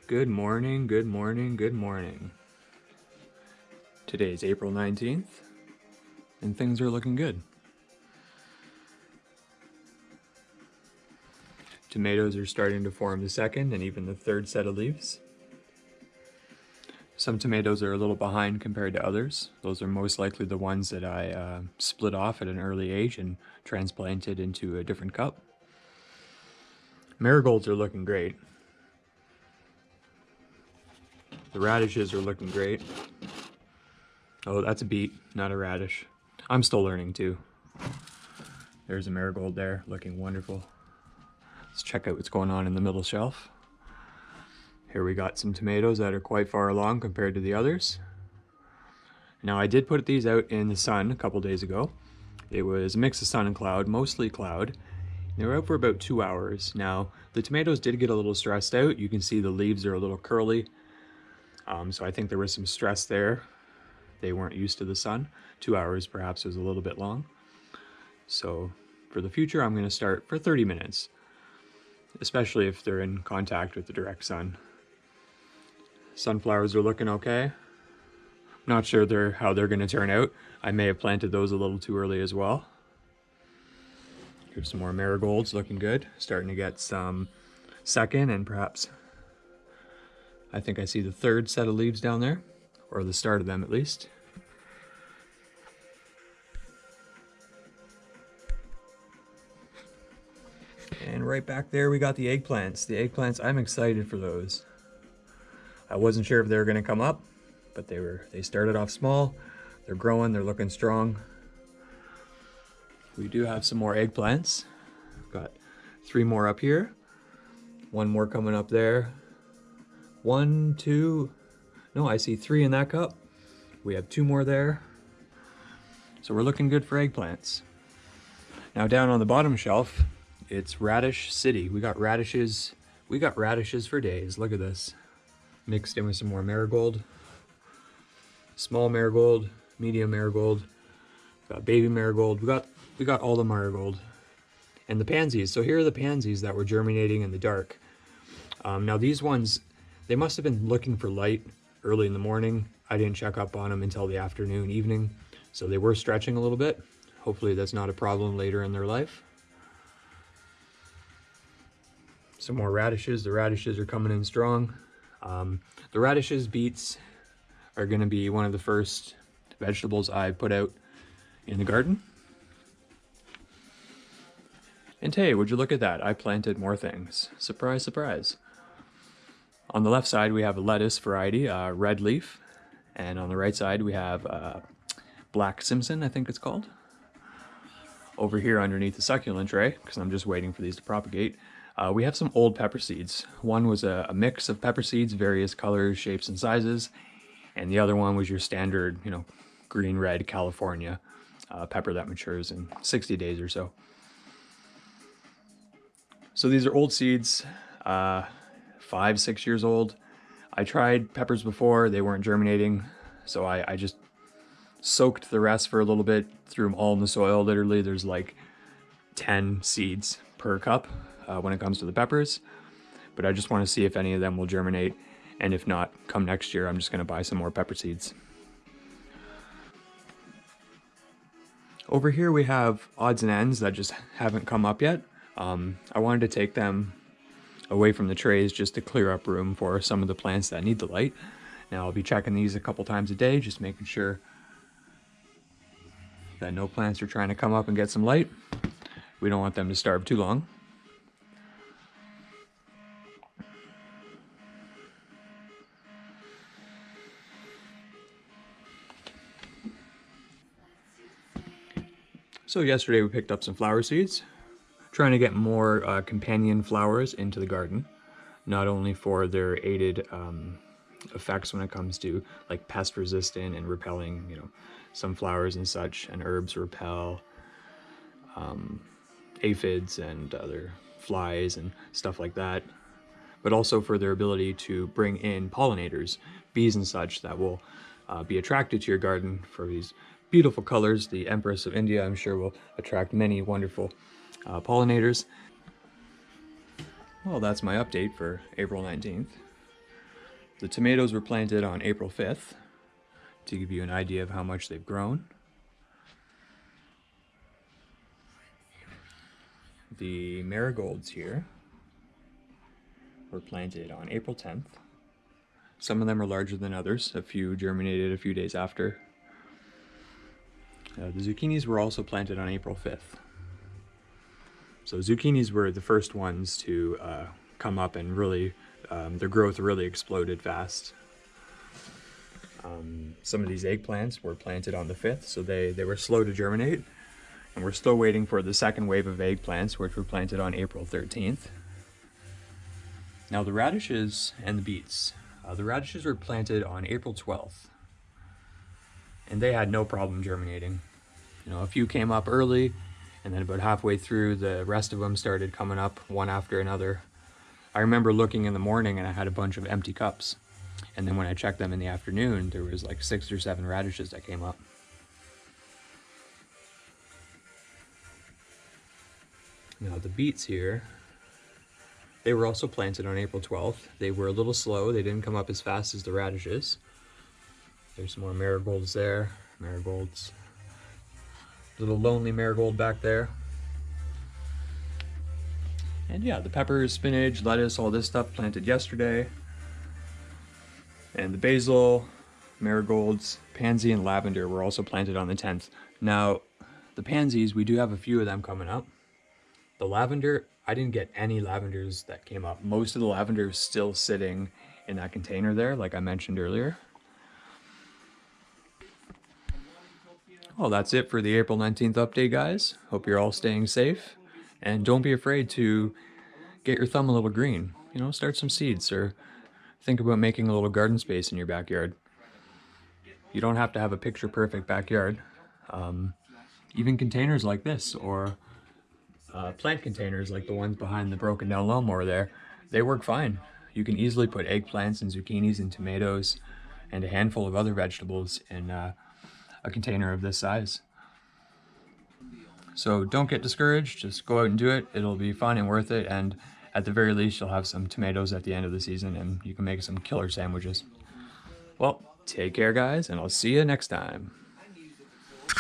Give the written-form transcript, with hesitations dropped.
Good morning, good morning, good morning. Today's April 19th, and things are looking good. Tomatoes are starting to form the second and even the third set of leaves. Some tomatoes are a little behind compared to others. Those are most likely the ones that I split off at an early age and transplanted into a different cup. Marigolds are looking great. The radishes are looking great. Oh, that's a beet, not a radish. I'm still learning too. There's a marigold there, looking wonderful. Let's check out what's going on in the middle shelf. Here we got some tomatoes that are quite far along compared to the others. Now I did put these out in the sun a couple days ago. It was a mix of sun and cloud, mostly cloud. They were out for about 2 hours. Now the tomatoes did get a little stressed out. You can see the leaves are a little curly. So I think there was some stress there. They weren't used to the sun. 2 hours perhaps was a little bit long. So for the future, I'm going to start for 30 minutes, especially if they're in contact with the direct sun. Sunflowers are looking okay. Not sure how they're going to turn out. I may have planted those a little too early as well. Here's some more marigolds looking good. Starting to get some second and perhaps, I think I see the third set of leaves down there, or the start of them at least. And right back there we got the eggplants. The eggplants, I'm excited for those. I wasn't sure if they were going to come up, but they started off small. They're growing, they're looking strong. We do have some more eggplants. Got 3 more up here. 1 more coming up there. 1, 2, no, I see 3 in that cup. We have 2 more there. So we're looking good for eggplants. Now down on the bottom shelf, it's Radish City. We got radishes for days. Look at this. Mixed in with some more marigold. Small marigold, medium marigold. Got baby marigold. We got all the marigold. And the pansies. So here are the pansies that were germinating in the dark. Now these ones, they must have been looking for light early in the morning. I didn't check up on them until the afternoon, evening. So they were stretching a little bit. Hopefully that's not a problem later in their life. Some more radishes. The radishes are coming in strong. The radishes, beets are going to be one of the first vegetables I put out in the garden. And hey, would you look at that? I planted more things. Surprise, surprise. On the left side, we have a lettuce variety, red leaf. And on the right side, we have Black Simpson, I think it's called. Over here underneath the succulent tray, because I'm just waiting for these to propagate, we have some old pepper seeds. One was a mix of pepper seeds, various colors, shapes, and sizes. And the other one was your standard, green, red California pepper that matures in 60 days or so. So these are old seeds, 5, 6 years old. I tried peppers before, they weren't germinating. So I just soaked the rest for a little bit, threw them all in the soil. Literally, there's like 10 seeds per cup when it comes to the peppers. But I just want to see if any of them will germinate. And if not, come next year, I'm just going to buy some more pepper seeds. Over here we have odds and ends that just haven't come up yet. I wanted to take them away from the trays just to clear up room for some of the plants that need the light. Now I'll be checking these a couple times a day, just making sure that no plants are trying to come up and get some light. We don't want them to starve too long. So yesterday we picked up some flower seeds, trying to get more companion flowers into the garden, not only for their aided effects when it comes to like pest resistant and repelling, some flowers and such, and herbs repel aphids and other flies and stuff like that, but also for their ability to bring in pollinators, bees and such, that will be attracted to your garden for these beautiful colors. The Empress of India, I'm sure, will attract many wonderful pollinators. Well, that's my update for April 19th. The tomatoes were planted on April 5th to give you an idea of how much they've grown. The marigolds here were planted on April 10th. Some of them are larger than others. A few germinated a few days after. The zucchinis were also planted on April 5th. So zucchinis were the first ones to come up and really, their growth really exploded fast. Some of these eggplants were planted on the 5th, so they were slow to germinate. And we're still waiting for the second wave of eggplants, which were planted on April 13th. Now the radishes and the beets. The radishes were planted on April 12th. And they had no problem germinating. You know, a few came up early, and then about halfway through, the rest of them started coming up one after another. I remember looking in the morning and I had a bunch of empty cups. And then when I checked them in the afternoon, there was like 6 or 7 radishes that came up. Now the beets here, they were also planted on April 12th. They were a little slow. They didn't come up as fast as the radishes. There's some more marigolds there. Marigolds. Little lonely marigold back there. And yeah, the peppers, spinach, lettuce, all this stuff planted yesterday. And the basil, marigolds, pansy, and lavender were also planted on the 10th. Now, the pansies, we do have a few of them coming up. The lavender, I didn't get any lavenders that came up. Most of the lavender is still sitting in that container there, like I mentioned earlier. Well, that's it for the April 19th update, guys. Hope you're all staying safe. And don't be afraid to get your thumb a little green. You know, start some seeds or think about making a little garden space in your backyard. You don't have to have a picture-perfect backyard. Even containers like this, or plant containers like the ones behind the broken down lawnmower there, they work fine. You can easily put eggplants and zucchinis and tomatoes and a handful of other vegetables in a container of this size. So don't get discouraged, just go out and do it. It'll be fun and worth it, and at the very least you'll have some tomatoes at the end of the season and you can make some killer sandwiches. Well, take care guys, and I'll see you next time.